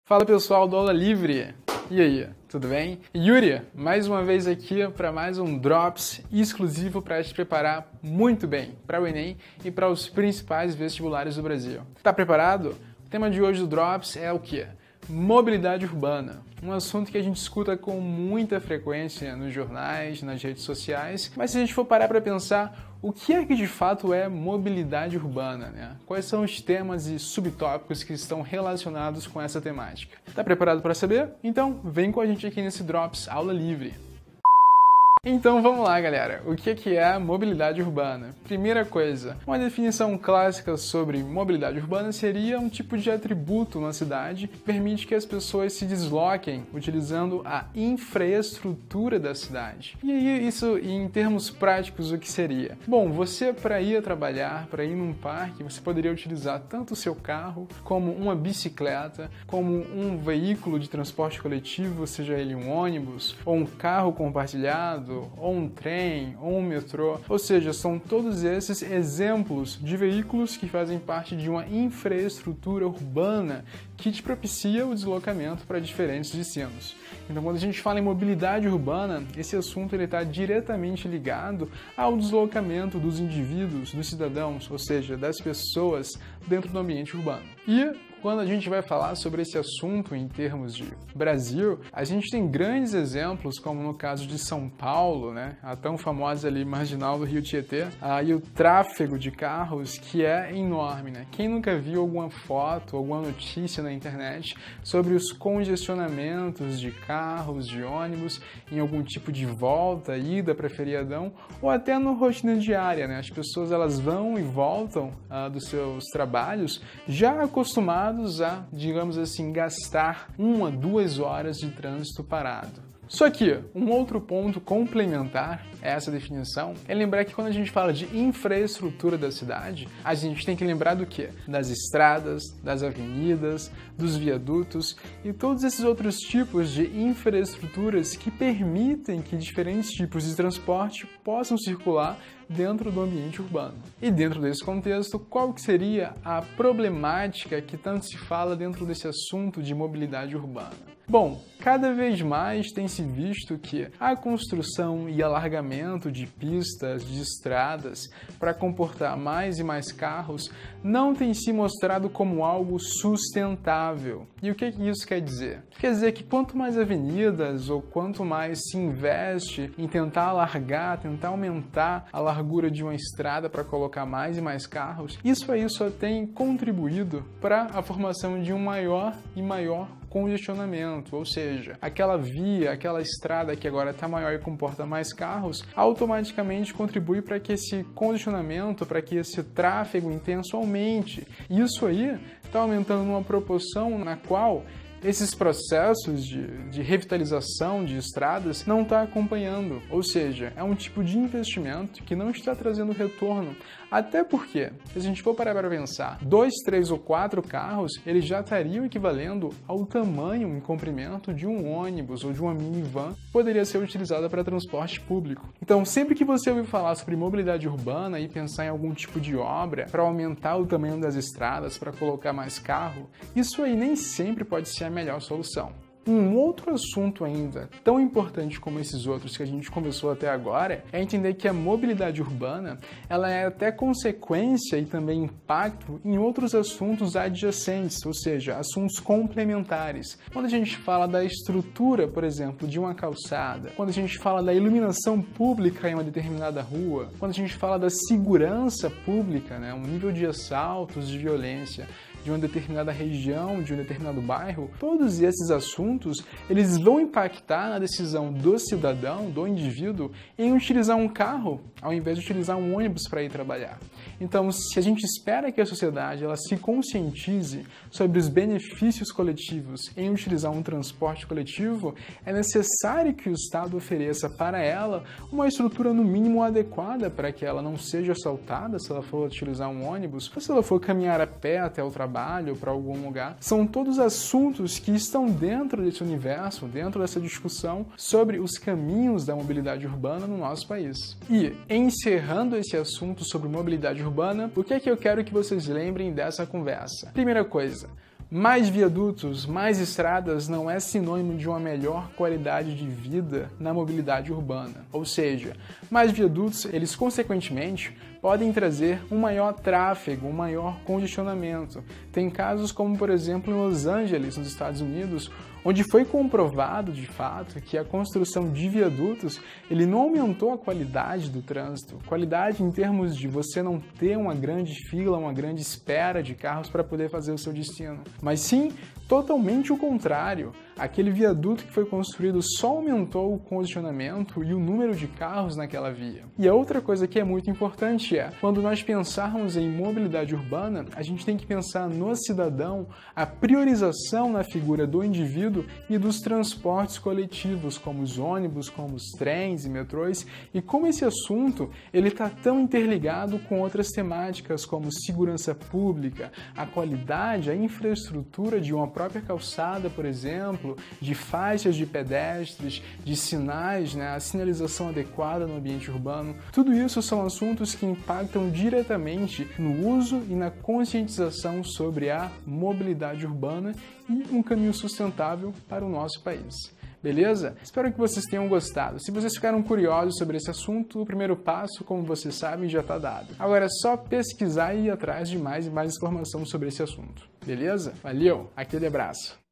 Fala pessoal do Aula Livre! E aí, tudo bem? Yuri, mais uma vez aqui para mais um Drops exclusivo para te preparar muito bem para o Enem e para os principais vestibulares do Brasil. Tá preparado? O tema de hoje do Drops é o quê? Mobilidade urbana, um assunto que a gente escuta com muita frequência nos jornais, nas redes sociais, mas se a gente for parar para pensar, o que é que de fato é mobilidade urbana, né? Quais são os temas e subtópicos que estão relacionados com essa temática? Tá preparado para saber? Então vem com a gente aqui nesse Drops Aula Livre. Então vamos lá, galera. O que é mobilidade urbana? Primeira coisa, uma definição clássica sobre mobilidade urbana seria um tipo de atributo na cidade que permite que as pessoas se desloquem utilizando a infraestrutura da cidade. E aí, isso em termos práticos, o que seria? Bom, você para ir trabalhar, para ir num parque, você poderia utilizar tanto o seu carro, como uma bicicleta, como um veículo de transporte coletivo, seja ele um ônibus, ou um carro compartilhado, ou um trem, ou um metrô, ou seja, são todos esses exemplos de veículos que fazem parte de uma infraestrutura urbana que te propicia o deslocamento para diferentes destinos. Então, quando a gente fala em mobilidade urbana, esse assunto está diretamente ligado ao deslocamento dos indivíduos, dos cidadãos, ou seja, das pessoas dentro do ambiente urbano. E quando a gente vai falar sobre esse assunto em termos de Brasil, a gente tem grandes exemplos, como no caso de São Paulo, né? A tão famosa ali marginal do Rio Tietê, e o tráfego de carros que é enorme, né? Quem nunca viu alguma foto, alguma notícia na internet sobre os congestionamentos de carros, de ônibus, em algum tipo de volta, ida para feriadão, ou até no rotina diária, né? As pessoas elas vão e voltam dos seus trabalhos já acostumadas a, digamos assim, gastar 1 a 2 horas de trânsito parado. Só que um outro ponto complementar a essa definição é lembrar que quando a gente fala de infraestrutura da cidade, a gente tem que lembrar do quê? Das estradas, das avenidas, dos viadutos e todos esses outros tipos de infraestruturas que permitem que diferentes tipos de transporte possam circular dentro do ambiente urbano. E dentro desse contexto, qual que seria a problemática que tanto se fala dentro desse assunto de mobilidade urbana? Bom, cada vez mais tem se visto que a construção e alargamento de pistas, de estradas, para comportar mais e mais carros, não tem se mostrado como algo sustentável. E o que isso quer dizer? Quer dizer que quanto mais avenidas ou quanto mais se investe em tentar alargar, tentar aumentar a largura de uma estrada para colocar mais e mais carros, isso aí só tem contribuído para a formação de um maior e maior congestionamento, ou seja, aquela via, aquela estrada que agora está maior e comporta mais carros, automaticamente contribui para que esse congestionamento, para que esse tráfego intenso aumente. Isso aí está aumentando numa proporção na qual esses processos de revitalização de estradas não está acompanhando, ou seja, é um tipo de investimento que não está trazendo retorno, até porque, se a gente for parar para pensar, 2, 3 ou 4 carros, eles já estariam equivalendo ao tamanho em comprimento de um ônibus ou de uma minivan que poderia ser utilizada para transporte público. Então, sempre que você ouvir falar sobre mobilidade urbana e pensar em algum tipo de obra para aumentar o tamanho das estradas, para colocar mais carro, isso aí nem sempre pode ser a melhor solução. Um outro assunto ainda tão importante como esses outros que a gente conversou até agora é entender que a mobilidade urbana ela é até consequência e também impacto em outros assuntos adjacentes, ou seja, assuntos complementares. Quando a gente fala da estrutura, por exemplo, de uma calçada, quando a gente fala da iluminação pública em uma determinada rua, quando a gente fala da segurança pública, né, um nível de assaltos, de violência, de uma determinada região, de um determinado bairro, todos esses assuntos, eles vão impactar na decisão do cidadão, do indivíduo, em utilizar um carro ao invés de utilizar um ônibus para ir trabalhar. Então, se a gente espera que a sociedade ela se conscientize sobre os benefícios coletivos em utilizar um transporte coletivo, é necessário que o Estado ofereça para ela uma estrutura no mínimo adequada para que ela não seja assaltada se ela for utilizar um ônibus, ou se ela for caminhar a pé até o trabalho, para algum lugar. São todos assuntos que estão dentro desse universo, dentro dessa discussão sobre os caminhos da mobilidade urbana no nosso país. E, encerrando esse assunto sobre mobilidade urbana, o que é que eu quero que vocês lembrem dessa conversa? Primeira coisa, Mais viadutos, mais estradas não é sinônimo de uma melhor qualidade de vida na mobilidade urbana. Ou seja, mais viadutos, eles consequentemente podem trazer um maior tráfego, um maior congestionamento. Tem casos como, por exemplo, em Los Angeles, nos Estados Unidos, onde foi comprovado, de fato, que a construção de viadutos ele não aumentou a qualidade do trânsito. Qualidade em termos de você não ter uma grande fila, uma grande espera de carros para poder fazer o seu destino. Mas sim, totalmente o contrário. Aquele viaduto que foi construído só aumentou o congestionamento e o número de carros naquela via. E a outra coisa que é muito importante é, quando nós pensarmos em mobilidade urbana, a gente tem que pensar no cidadão, a priorização na figura do indivíduo e dos transportes coletivos, como os ônibus, como os trens e metrôs, e como esse assunto ele está tão interligado com outras temáticas como segurança pública, a qualidade, a infraestrutura de uma própria calçada, por exemplo, de faixas de pedestres, de sinais, a sinalização adequada no ambiente urbano. Tudo isso são assuntos que impactam diretamente no uso e na conscientização sobre a mobilidade urbana e um caminho sustentável para o nosso país. Beleza? Espero que vocês tenham gostado. Se vocês ficaram curiosos sobre esse assunto, o primeiro passo, como vocês sabem, já está dado. Agora é só pesquisar e ir atrás de mais e mais informação sobre esse assunto. Beleza? Valeu! Aquele abraço!